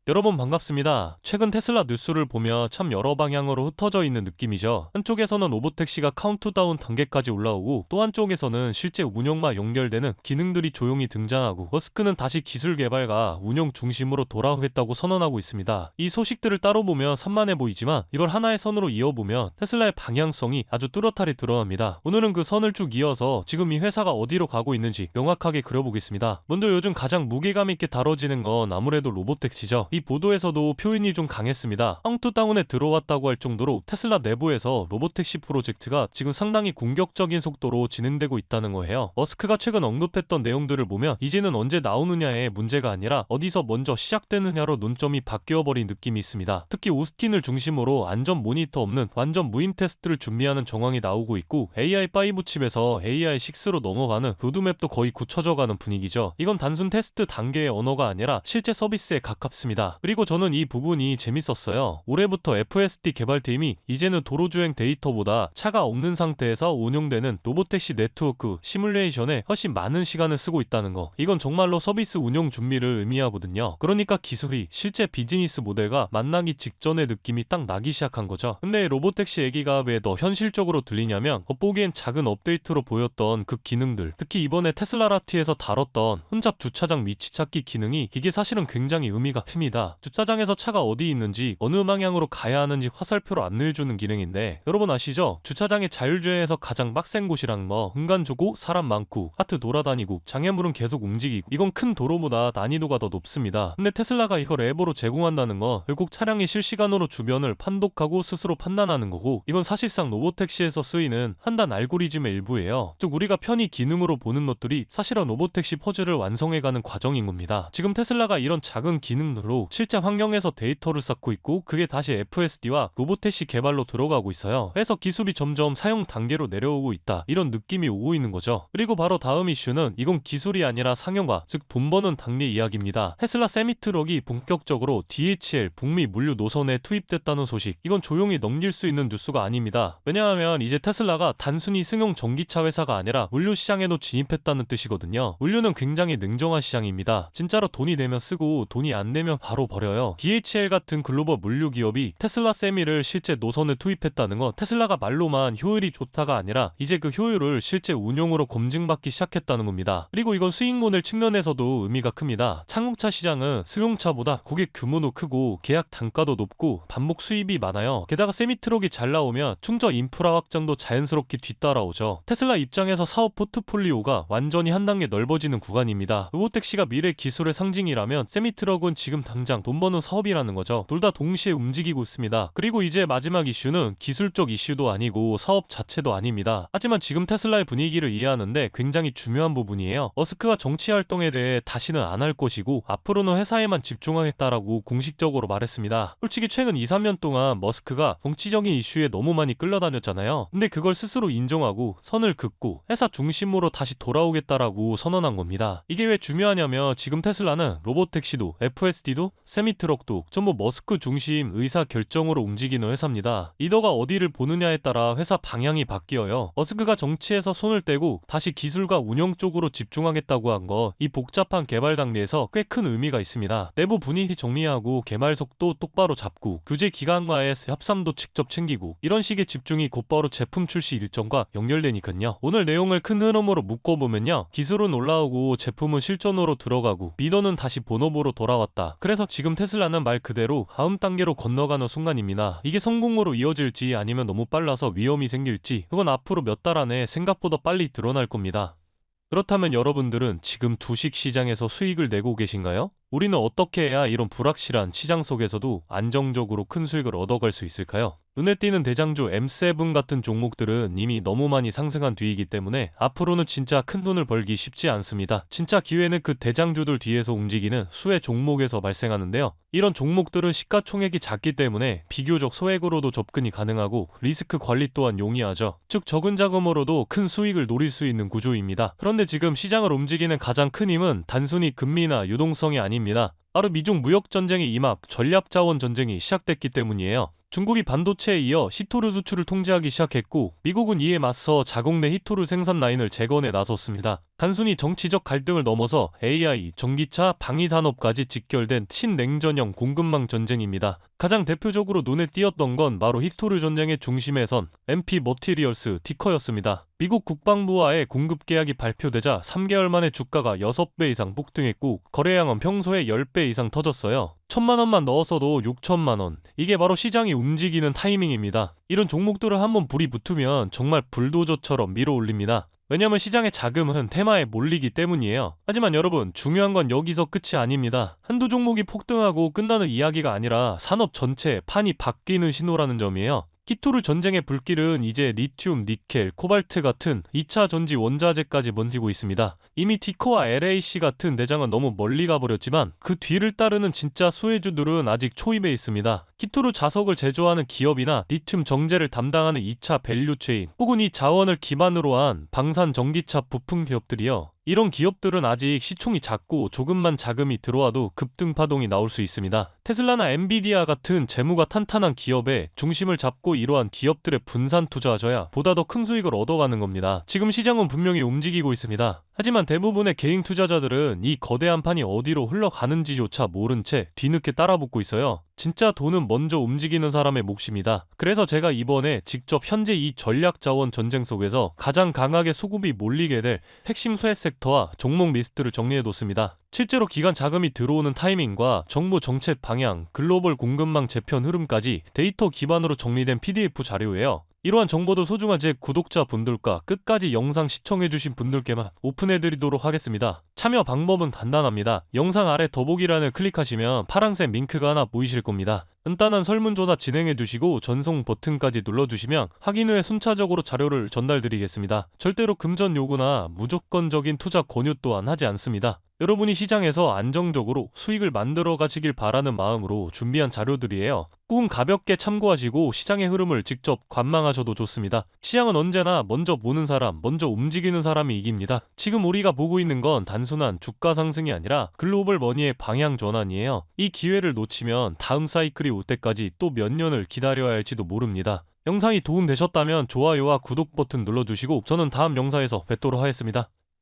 여러분 반갑습니다. 최근 테슬라 뉴스를 보면 참 여러 방향으로 흩어져 있는 느낌이죠. 한쪽에서는 로보택시가 카운트다운 단계까지 올라오고 또 한쪽에서는 실제 운영과 연결되는 기능들이 조용히 등장하고 머스크는 다시 기술 개발과 운영 중심으로 돌아오겠다고 선언하고 있습니다. 이 소식들을 따로 보면 산만해 보이지만 이걸 하나의 선으로 이어보면 테슬라의 방향성이 아주 뚜렷하게 드러납니다. 오늘은 그 선을 쭉 이어서 지금 이 회사가 어디로 가고 있는지 명확하게 그려보겠습니다. 먼저 요즘 가장 무게감 있게 다뤄지는 건 아무래도 로보택시죠. 이 보도에서도 표현이 좀 강했습니다. 카운트다운에 들어왔다고 할 정도로 테슬라 내부에서 로보택시 프로젝트가 지금 상당히 공격적인 속도로 진행되고 있다는 거예요. 머스크가 최근 언급했던 내용들을 보면 이제는 언제 나오느냐의 문제가 아니라 어디서 먼저 시작되느냐로 논점이 바뀌어버린 느낌이 있습니다. 특히 오스틴을 중심으로 안전 모니터 없는 완전 무인 테스트를 준비하는 정황이 나오고 있고 AI5 칩에서 AI6로 넘어가는 로드맵도 거의 굳혀져가는 분위기죠. 이건 단순 테스트 단계의 언어가 아니라 실제 서비스에 가깝습니다. 그리고 저는 이 부분이 재밌었어요. 올해부터 FSD 개발팀이 이제는 도로주행 데이터보다 차가 없는 상태에서 운영되는 로보택시 네트워크 시뮬레이션에 훨씬 많은 시간을 쓰고 있다는 거. 이건 정말로 서비스 운영 준비를 의미하거든요. 그러니까 기술이 실제 비즈니스 모델과 만나기 직전의 느낌이 딱 나기 시작한 거죠. 근데 로보택시 얘기가 왜 더 현실적으로 들리냐면 겉보기엔 작은 업데이트로 보였던 그 기능들, 특히 이번에 테슬라 라티에서 다뤘던 혼잡 주차장 위치 찾기 기능이 이게 사실은 굉장히 의미가 큽니다. 주차장에서 차가 어디 있는지 어느 방향으로 가야 하는지 화살표로 안내해주는 기능인데 여러분 아시죠? 주차장에 자율주행에서 가장 빡센 곳이랑 공간 좁고 사람 많고 하트 돌아다니고 장애물은 계속 움직이고 이건 큰 도로보다 난이도가 더 높습니다. 근데 테슬라가 이걸 앱으로 제공한다는 거 결국 차량이 실시간으로 주변을 판독하고 스스로 판단하는 거고 이건 사실상 로보택시에서 쓰이는 판단 알고리즘의 일부예요. 즉 우리가 편히 기능으로 보는 것들이 사실은 로보택시 퍼즐을 완성해가는 과정인 겁니다. 지금 테슬라가 이런 작은 기능으로 실제 환경에서 데이터를 쌓고 있고 그게 다시 FSD와 로보택시 개발로 들어가고 있어요. 그래서 기술이 점점 사용 단계로 내려오고 있다. 이런 느낌이 오고 있는 거죠. 그리고 바로 다음 이슈는 이건 기술이 아니라 상용화, 즉 돈 버는 단계 이야기입니다. 테슬라 세미트럭이 본격적으로 DHL 북미 물류 노선에 투입됐다는 소식. 이건 조용히 넘길 수 있는 뉴스가 아닙니다. 왜냐하면 이제 테슬라가 단순히 승용 전기차 회사가 아니라 물류 시장에도 진입했다는 뜻이거든요. 물류는 굉장히 냉정한 시장입니다. 진짜로 돈이 되면 쓰고 돈이 안 되면 바로 버려요. DHL 같은 글로벌 물류 기업이 테슬라 세미를 실제 노선에 투입했다는 건 테슬라가 말로만 효율이 좋다가 아니라 이제 그 효율을 실제 운용으로 검증받기 시작했다는 겁니다. 그리고 이건 수익 모델 측면에서도 의미가 큽니다. 상용차 시장은 승용차보다 고객 규모도 크고 계약 단가도 높고 반복 수입이 많아요. 게다가 세미트럭이 잘 나오면 충전 인프라 확장도 자연스럽게 뒤따라오죠. 테슬라 입장에서 사업 포트폴리오가 완전히 한 단계 넓어지는 구간입니다. 로보택시가 미래 기술의 상징이라면 세미트럭은 지금 당장 돈 버는 사업이라는 거죠. 둘 다 동시에 움직이고 있습니다. 그리고 이제 마지막 이슈는 기술적 이슈도 아니고 사업 자체도 아닙니다. 하지만 지금 테슬라의 분위기를 이해하는데 굉장히 중요한 부분이에요. 머스크가 정치 활동에 대해 다시는 안 할 것이고 앞으로는 회사에만 집중하겠다라고 공식적으로 말했습니다. 솔직히 최근 2-3년 동안 머스크가 정치적인 이슈에 너무 많이 끌려다녔잖아요. 근데 그걸 스스로 인정하고 선을 긋고 회사 중심으로 다시 돌아오겠다라고 선언한 겁니다. 이게 왜 중요하냐면 지금 테슬라는 로보택시도 FSD도 세미트럭도 전부 머스크 중심 의사 결정으로 움직이는 회사입니다. 리더가 어디를 보느냐에 따라 회사 방향이 바뀌어요. 머스크가 정치에서 손을 떼고 다시 기술과 운영 쪽으로 집중하겠다고 한 거 이 복잡한 개발 단계에서 꽤 큰 의미가 있습니다. 내부 분위기 정리하고 개발 속도 똑바로 잡고 규제 기관과의 협상도 직접 챙기고 이런 식의 집중이 곧바로 제품 출시 일정과 연결되니까요. 오늘 내용을 큰 흐름으로 묶어보면요. 기술은 올라오고 제품은 실전으로 들어가고 리더는 다시 본업으로 돌아왔다. 그래서 지금 테슬라는 말 그대로 다음 단계로 건너가는 순간입니다. 이게 성공으로 이어질지 아니면 너무 빨라서 위험이 생길지 그건 앞으로 몇 달 안에 생각보다 빨리 드러날 겁니다. 그렇다면 여러분들은 지금 주식 시장에서 수익을 내고 계신가요? 우리는 어떻게 해야 이런 불확실한 시장 속에서도 안정적으로 큰 수익을 얻어갈 수 있을까요? 눈에 띄는 대장주 M7 같은 종목들은 이미 너무 많이 상승한 뒤이기 때문에 앞으로는 진짜 큰 돈을 벌기 쉽지 않습니다. 진짜 기회는 그 대장주들 뒤에서 움직이는 수혜 종목에서 발생하는데요. 이런 종목들은 시가총액이 작기 때문에 비교적 소액으로도 접근이 가능하고 리스크 관리 또한 용이하죠. 즉 적은 자금으로도 큰 수익을 노릴 수 있는 구조입니다. 그런데 지금 시장을 움직이는 가장 큰 힘은 단순히 금리나 유동성이 아닙니다. 바로 미중 무역전쟁의 임합, 전략자원 전쟁이 시작됐기 때문이에요. 중국이 반도체에 이어 히토류 수출을 통제하기 시작했고 미국은 이에 맞서 자국 내 히토류 생산 라인을 재건해 나섰습니다. 단순히 정치적 갈등을 넘어서 AI, 전기차, 방위산업까지 직결된 신냉전형 공급망 전쟁입니다. 가장 대표적으로 눈에 띄었던 건 바로 히토르 전쟁의 중심에 선 MP 머티리얼스 티커였습니다. 미국 국방부와의 공급 계약이 발표되자 3개월 만에 주가가 6배 이상 폭등했고 거래량은 평소에 10배 이상 터졌어요. 1,000만원만 넣었어도 6천만원. 이게 바로 시장이 움직이는 타이밍입니다. 이런 종목들을 한번 불이 붙으면 정말 불도저처럼 밀어올립니다. 왜냐면 시장의 자금은 테마에 몰리기 때문이에요. 하지만 여러분, 중요한 건 여기서 끝이 아닙니다. 한두 종목이 폭등하고 끝나는 이야기가 아니라 산업 전체의 판이 바뀌는 신호라는 점이에요. 히토르 전쟁의 불길은 이제 리튬, 니켈, 코발트 같은 2차 전지 원자재까지 번지고 있습니다. 이미 티커와 LAC 같은 대장은 너무 멀리 가버렸지만 그 뒤를 따르는 진짜 수혜주들은 아직 초입에 있습니다. 히토르 자석을 제조하는 기업이나 리튬 정제를 담당하는 2차 밸류체인 혹은 이 자원을 기반으로 한 방산 전기차 부품 기업들이요. 이런 기업들은 아직 시총이 작고 조금만 자금이 들어와도 급등 파동이 나올 수 있습니다. 테슬라나 엔비디아 같은 재무가 탄탄한 기업에 중심을 잡고 이러한 기업들의 분산 투자하셔야 보다 더 큰 수익을 얻어가는 겁니다. 지금 시장은 분명히 움직이고 있습니다. 하지만 대부분의 개인 투자자들은 이 거대한 판이 어디로 흘러가는지조차 모른 채 뒤늦게 따라붙고 있어요. 진짜 돈은 먼저 움직이는 사람의 몫입니다. 그래서 제가 이번에 직접 현재 이 전략자원 전쟁 속에서 가장 강하게 수급이 몰리게 될 핵심 수혜 섹터와 종목 리스트를 정리해뒀습니다. 실제로 기관 자금이 들어오는 타이밍과 정부 정책 방향, 글로벌 공급망 재편 흐름까지 데이터 기반으로 정리된 PDF 자료예요. 이러한 정보도 소중한 제 구독자분들과 끝까지 영상 시청해주신 분들께만 오픈해드리도록 하겠습니다. 참여 방법은 간단합니다. 영상 아래 더보기란을 클릭하시면 파란색 링크가 하나 보이실 겁니다. 간단한 설문조사 진행해두시고 전송 버튼까지 눌러주시면 확인 후에 순차적으로 자료를 전달드리겠습니다. 절대로 금전 요구나 무조건적인 투자 권유 또한 하지 않습니다. 여러분이 시장에서 안정적으로 수익을 만들어 가시길 바라는 마음으로 준비한 자료들이에요. 꾹 가볍게 참고하시고 시장의 흐름을 직접 관망하셔도 좋습니다. 시장은 언제나 먼저 보는 사람, 먼저 움직이는 사람이 이깁니다. 지금 우리가 보고 있는 건 단순한 주가 상승이 아니라 글로벌 머니의 방향 전환이에요. 이 기회를 놓치면 다음 사이클이 올 때까지 또 몇 년을 기다려야 할지도 모릅니다. 영상이 도움되셨다면 좋아요와 구독 버튼 눌러주시고 저는 다음 영상에서 뵙도록 하겠습니다.